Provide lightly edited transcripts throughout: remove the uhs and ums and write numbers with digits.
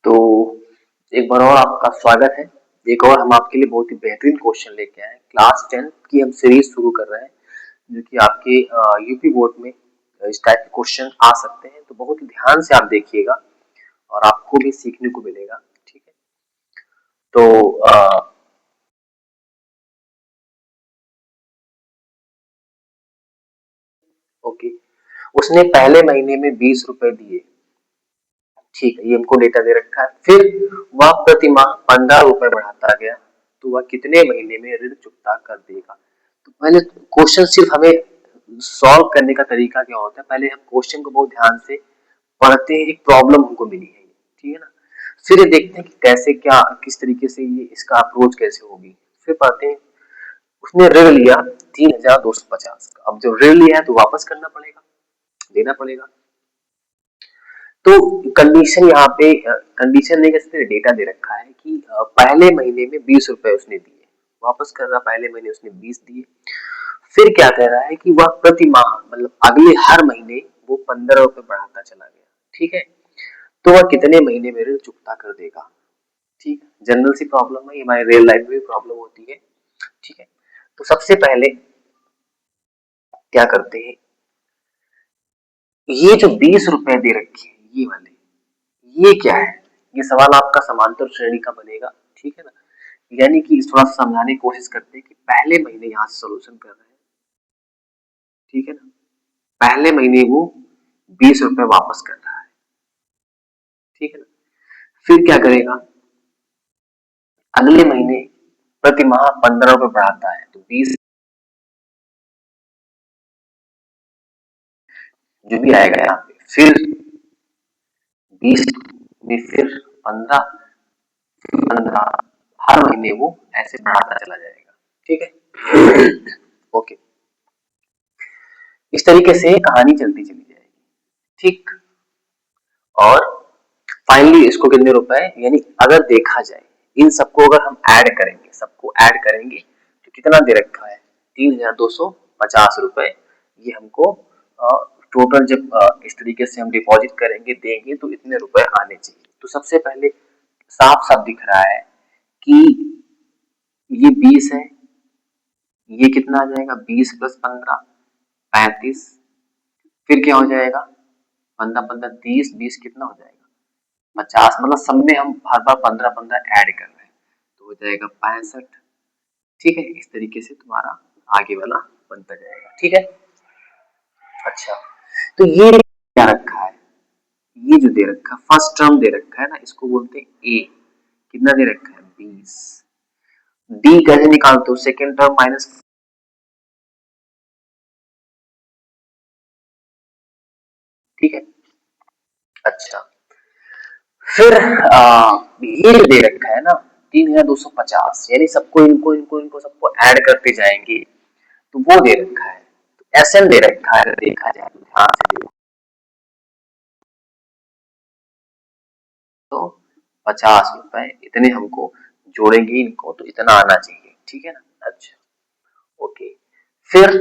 तो एक बार और आपका स्वागत है। एक और हम आपके लिए बहुत ही बेहतरीन क्वेश्चन लेके आए हैं। क्लास 10 की हम सीरीज शुरू कर रहे हैं जो कि आपके यूपी बोर्ड में इस टाइप के क्वेश्चन आ सकते हैं, तो बहुत ही ध्यान से आप देखिएगा और आपको भी सीखने को मिलेगा। ठीक है, तो ओके, उसने पहले महीने में 20 रुपए दिए। ठीक है, ये हमको डेटा दे रखा है। फिर वह प्रति माह 15 रुपए बढ़ाता गया, तो वह कितने महीने में ऋण चुकता कर देगा। तो पहले क्वेश्चन सिर्फ हमें सॉल्व करने का तरीका क्या होता है, पहले हम क्वेश्चन को बहुत ध्यान से पढ़ते हैं। एक प्रॉब्लम हमको मिली है, ठीक है ना। फिर ये देखते हैं कि कैसे क्या किस तरीके से ये इसका अप्रोच कैसे होगी। फिर पढ़ते हैं उसने ऋण लिया 3250 का। अब जब ऋण लिया है तो वापस करना पड़ेगा, देना पड़ेगा। तो कंडीशन यहाँ पे कंडीशन नहीं कह सकते, डेटा दे रखा है कि पहले महीने में 20 रुपए उसने दिए, वापस कर रहा पहले महीने उसने 20 दिए। फिर क्या कह रहा है कि वह प्रति माह मतलब अगले हर महीने वो 15 रुपए बढ़ाता चला गया। ठीक है, तो वह कितने महीने में ऋण चुकता कर देगा। ठीक, जनरल सी प्रॉब्लम है, ये हमारे रियल लाइफ में भी प्रॉब्लम होती है। ठीक है, तो सबसे पहले क्या करते हैं, ये जो 20 रुपए दे रखे हैं ये वाले, ये क्या है। ये सवाल आपका समांतर श्रेणी का बनेगा। ठीक है ना, यानी कि थोड़ा सा समझाने की कोशिश करते हैं कि पहले महीने यहाँ से सोल्यूशन कर रहे हैं। ठीक है ना, पहले महीने वो 20 रुपए वापस कर रहा है। ठीक है ना, फिर क्या करेगा, अगले महीने प्रति माह 15 रुपए बढ़ाता है, तो 20 जो भी आएगा यहाँ पे, फिर 20 में फिर 15, 15 हर महीने वो ऐसे बढ़ाता चला जाएगा। ठीक है, ओके, इस तरीके से कहानी चलती चली जाएगी। ठीक, और फाइनली इसको कितने रुपए, यानी अगर देखा जाए इन सबको अगर हम ऐड करेंगे, सबको ऐड करेंगे तो कितना दे रखा है, 3250 रुपए। ये हमको टोटल जब इस तरीके से हम डिपॉजिट करेंगे देंगे तो इतने रुपए आने चाहिए। तो सबसे पहले साफ साफ दिख रहा है कि ये 20 है, ये कितना आ जाएगा 20 + 15 35, फिर क्या हो जाएगा 15 15 30, 20 कितना हो जाएगा 50, मतलब सब में हम हर बार 15 15 ऐड कर रहे हैं तो हो जाएगा 65। ठीक है, इस तरीके से तुम्हारा आगे वाला बनता जाएगा। ठीक है, अच्छा, तो ये क्या रखा है, ये जो दे रखा है फर्स्ट टर्म दे रखा है ना, इसको बोलते हैं ए। कितना दे रखा है 20। डी कैसे निकालते हो, सेकेंड टर्म माइनस। ठीक है, अच्छा, फिर ये जो दे रखा है ना 3250, यानी सबको इनको इनको इनको सबको ऐड करते जाएंगे तो वो दे रखा है। तो एसएन दे रखा है, अगर देखा जाए तो ध्यान से देखो तो 50 रुपए इतने हमको जोड़ेंगे इनको तो इतना आना चाहिए। ठीक है ना, अच्छा, ओके, फिर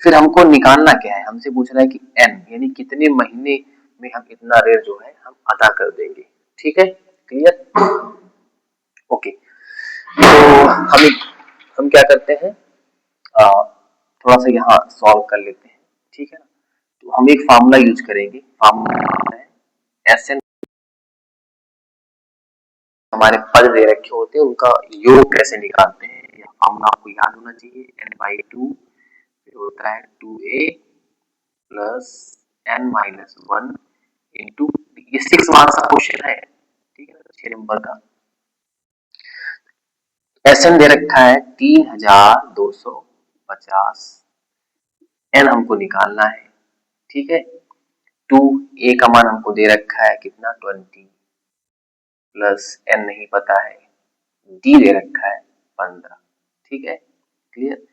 फिर हमको निकालना क्या है, हमसे पूछ रहा है कि एन यानी कितने महीने में हम इतना ऋण जो है हम अदा कर देंगे। ठीक है, क्लियर, ओके, तो हम क्या करते हैं, थोड़ा सा यहाँ सॉल्व कर लेते हैं। ठीक है ना, तो हम एक फार्मूला यूज करेंगे, फार्मूला है एस एन। हमारे पद दे रखे होते हैं उनका योग कैसे निकालते हैं, फार्मूला आपको याद होना चाहिए, n/2 होता है 2a प्लस n-1 इंटू, ये 6 मार्क्स का क्वेश्चन है। ठीक है, 6 नंबर का। एस एन दे रखा है 3250, एन हमको निकालना है। ठीक है, टू, ए का मान हमको दे रखा है कितना 20 प्लस एन नहीं पता है, डी दे रखा है 15। ठीक है, क्लियर,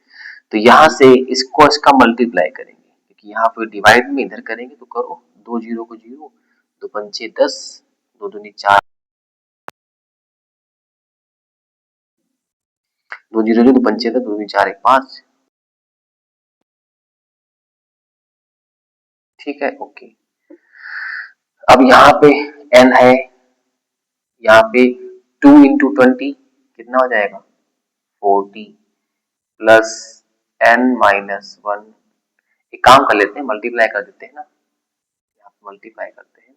तो यहां से इसको इसका मल्टीप्लाई करेंगे क्योंकि यहाँ पे डिवाइड में इधर करेंगे तो करो, 2 जीरो को जीरो, 2 पंचे 10, 2 दूनी 4, 2 जीरो 2 पंचे 10, 2 दूनी 4 1 5। ठीक है, ओके, अब यहाँ पे एन है, यहाँ पे 2 इंटू 20 कितना हो जाएगा 40 प्लस n माइनस 1। एक काम कर लेते हैं, मल्टीप्लाई कर देते हैं ना, यहाँ पे मल्टीप्लाई करते हैं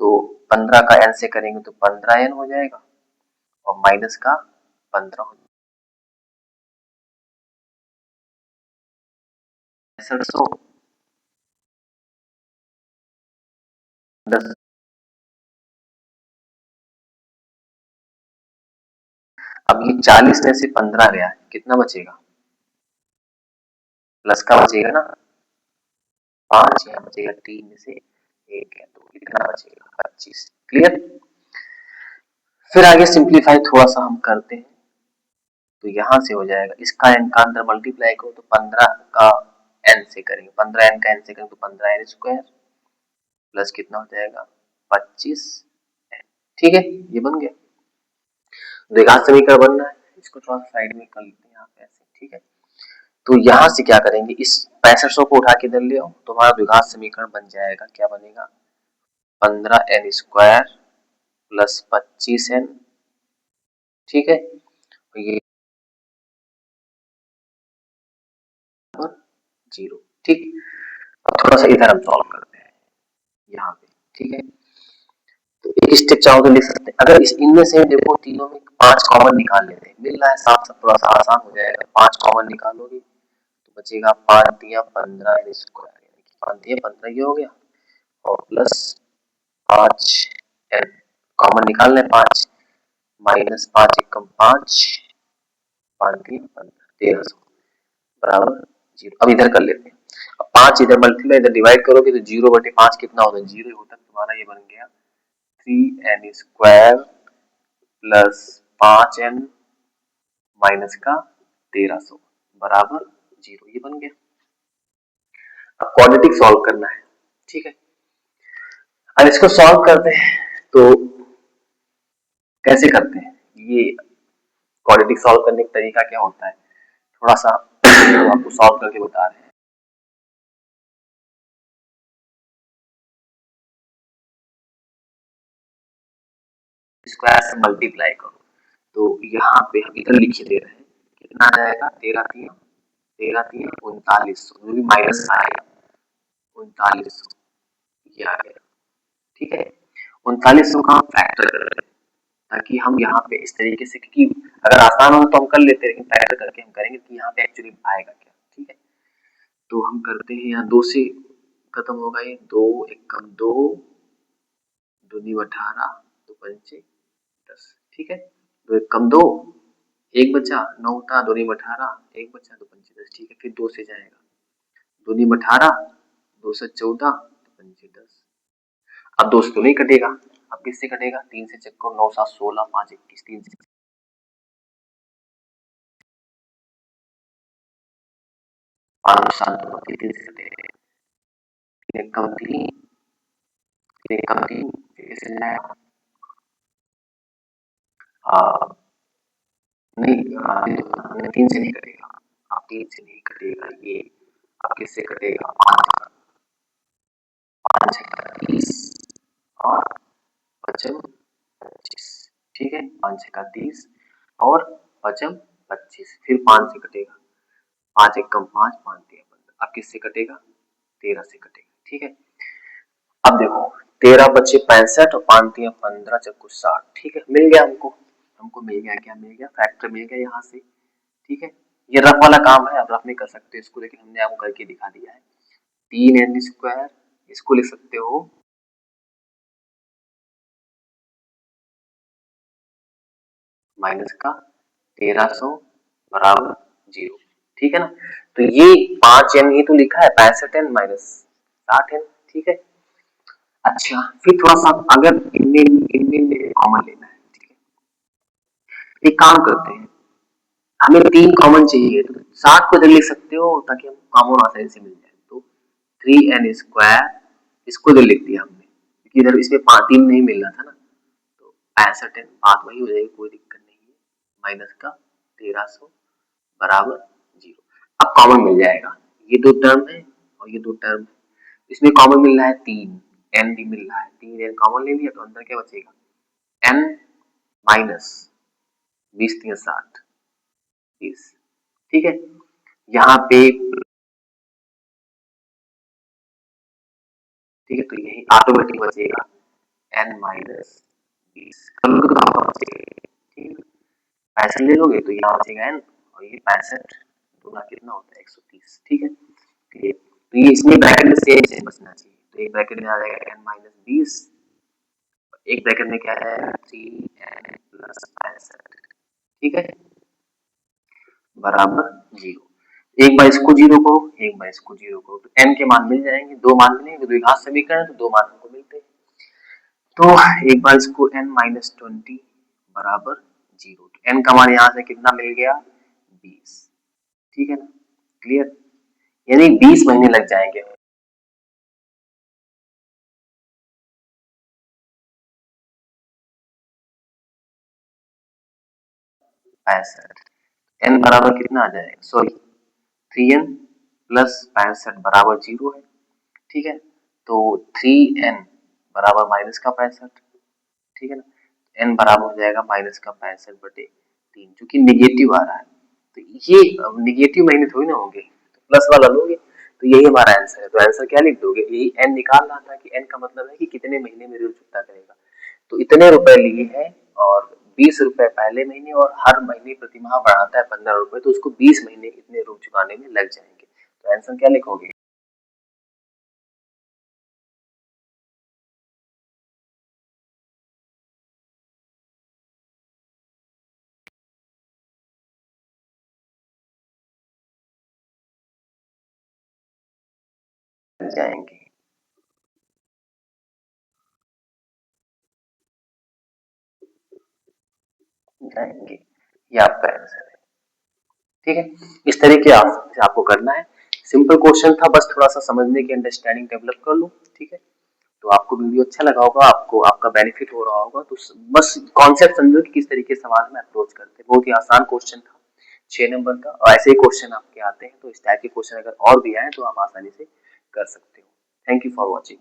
तो 15 का n से करेंगे तो 15n हो जाएगा और माइनस का 15 हो जाएगा। 10 अब ये 40 में से 15 गया, कितना बचेगा प्लस का बचेगा ना 5, यहाँ बचेगा 3 में से 1 है तो कितना बचेगा 25। क्लियर। फिर आगे सिंप्लीफाई थोड़ा सा हम करते हैं तो यहाँ से हो जाएगा इसका n का अंदर मल्टीप्लाई करो तो 15 का n से करेंगे, 15n का n से करेंगे तो 15n स्क्वायर प्लस कितना हो जाएगा 25। ठीक है, ये बन गया। द्विघात समीकरण बनना है, इसको थोड़ा साइड में कर लेते हैं यहाँ पे ऐसे। ठीक है, तो यहाँ से क्या करेंगे, इस 6500 को उठा के इधर ले आओ तो हमारा द्विघात समीकरण बन जाएगा, क्या बनेगा 15n स्क्वायर प्लस 25n। ठीक है, तो ये 0। ठीक, अब थोड़ा सा इधर हम सॉल्व करते हैं यहाँ पे। ठीक है, तो एक स्टेप चाहो तो लिख सकते हैं, अगर इस इनमें से देखो तीनों में 5 कॉमन निकाल लेते हैं, मिल रहा है साफ साफ, थोड़ा सा आसान हो जाएगा। 5 कॉमन निकालोगे तो बचेगा 5 दिया 15 स्क्वायर, यानी कि 5 दिया 15 ये हो गया और प्लस 5 कॉमन निकाल लें 5 माइनस 5 एकम 5 5 3 15 1300 बराबर 0। अब इधर कर लेते हैं, अब 5 इधर मल्टीप्लाई इधर डिवाइड करोगे तो 0 बटे 5 कितना होता है 0 होता है। तुम्हारा ये बन गया 3n square plus 5n minus का 1300 बराबर 0, ये बन गया। अब क्वाड्रेटिक सॉल्व करना है। ठीक है, अब इसको सॉल्व करते हैं तो कैसे करते हैं, ये क्वाड्रेटिक सॉल्व करने का तरीका क्या होता है थोड़ा सा तो आपको सॉल्व करके बता रहे हैं। स्क्वायर से मल्टीप्लाई करो तो यहाँ पे हम इधर लिख दे रहे हैं कितना आ जाएगा 13 3900, जो भी माइनस आएगा 3900 ये आ गया। ठीक है, 3900 का हम फैक्टर कर रहे हैं ताकि हम यहाँ पे इस तरीके से, क्योंकि अगर आसान हो तो हम कर लेते हैं लेकिन फैक्टर करके हम करेंगे कि यहाँ पे एक्चुअली आएगा क्या। ठीक है, तो हम करते हैं, यहाँ 2 से खत्म होगा, ये 2 एकम 2 दूनी 18 दो पंचे 10। ठीक है, 2 एकम 2 एक बचा 9 था, दूनी 18 एक बचा 2 पंचे 10। ठीक है, फिर 2 से जाएगा दूनी 18 2 से 14 तो पंचे 10। अब 2 से तो नहीं कटेगा, अब किससे कटेगा 3 से चेक करो 9 7 16 5 21 3 से 5 7 3 से कटेगा, एकम 3 एकम 3 कैसे जाएगा नहीं 3 से नहीं कटेगा, आप 3 से नहीं कटेगा, ये आप किससे कटेगा 5 का 30 और पचम 25। ठीक है, 5 का 30 और पचम 25, फिर 5 से कटेगा 5 एकम 5 5 दिया 15, अब किससे कटेगा 13 से कटेगा। ठीक है, अब देखो 13 बचे 65 और 5 दिया 15 चक्कू 60। ठीक है, मिल गया हमको, हमको मिल गया, क्या मिल गया फैक्टर मिल गया यहाँ से। ठीक है, ये रफ वाला काम है, आप रफ नहीं कर सकते इसको, लेकिन हमने आपको करके दिखा दिया है। 3n स्क्वायर इसको लिख सकते हो माइनस का 1300 बराबर 0। ठीक है ना, तो ये 5n ही तो लिखा है, 65n माइनस 60n। ठीक है, अच्छा फिर थोड़ा सा अगर इनमें इनमें कॉमन लेना है, ठीक है, एक काम करते हैं, हमें 3 कॉमन चाहिए तो 60 को इधर लिख सकते हो ताकि हम कॉमन आसानी से मिल जाए, तो 3n स्क्वायर इसको इधर लिख दिया हमने क्योंकि इधर इसमें 3 नहीं मिल रहा था ना, तो 65n बात वही हो जाएगी, कोई दिक्कत नहीं है, माइनस का 1300 बराबर 0। अब कॉमन मिल जाएगा, ये 2 टर्म है और ये 2 टर्म है, इसमें कॉमन मिल रहा है 3 n भी मिल रहा है, 3n कॉमन ले लिया तो अंदर क्या बचेगा n माइनस 20×3 = 60, 20। ठीक है, यहाँ पे ठीक है, तो यही ऑटोमेटिक बचेगा n-20। ठीक है, 65 ले लोगे तो यहाँ बचेगा n, और ये 65 गुना कितना होता है 130। ठीक है, तो ये इसमें ब्रैकेट में सेम सेम बचना चाहिए। तो एक ब्रैकेट में आ जाएगा n-20, एक ब्रैकेट में क्या है 3n + 65। ठीक है, बराबर 0। एक बार इसको 0 करो, एक बार इसको 0 करो, तो n के मान मिल जाएंगे, दो मान मिलेंगे, तो घात समीकरण तो दो मान हमको मिलते हैं। तो एक बार इसको n-20 बराबर 0, तो n का मान यहाँ से कितना मिल गया 20। ठीक है ना, क्लियर, यानी 20 महीने लग जाएंगे। 65, n बराबर कितना आ जाएगा, सॉरी 3n + 65 बराबर 0 है। ठीक है, तो 3n बराबर -65। ठीक है ना, n बराबर हो जाएगा -65/3, क्योंकि निगेटिव आ रहा है, तो ये निगेटिव महीने थोड़ी ना होंगे, तो प्लस वाला लोगे, तो यही हमारा आंसर है। तो आंसर क्या लिख दोगे, यही n निकालना था कि n का मतलब है कि कितने महीने में ऋण चुकता करेगा। तो इतने रुपए लिए हैं, और 20 रुपए पहले महीने, और हर महीने प्रतिमाह बढ़ाता है 15 रुपए, तो उसको 20 महीने इतने ऋण चुकाने में लग जाएंगे। तो आंसर क्या लिखोगे, जाएंगे जाएंगे, ये आपका आंसर है। ठीक है, इस तरीके से आपको करना है। सिंपल क्वेश्चन था, बस थोड़ा सा समझने की अंडरस्टैंडिंग डेवलप कर लो। ठीक है, तो आपको वीडियो अच्छा लगा होगा, आपको आपका बेनिफिट हो रहा होगा, तो बस कॉन्सेप्ट समझो कि किस तरीके से सवाल में अप्रोच करते हैं। बहुत ही आसान क्वेश्चन था, 6 नंबर का, और ऐसे ही क्वेश्चन आपके आते हैं, तो इस टाइप के क्वेश्चन अगर और भी आए तो आप आसानी से कर सकते हो। Thank you for watching.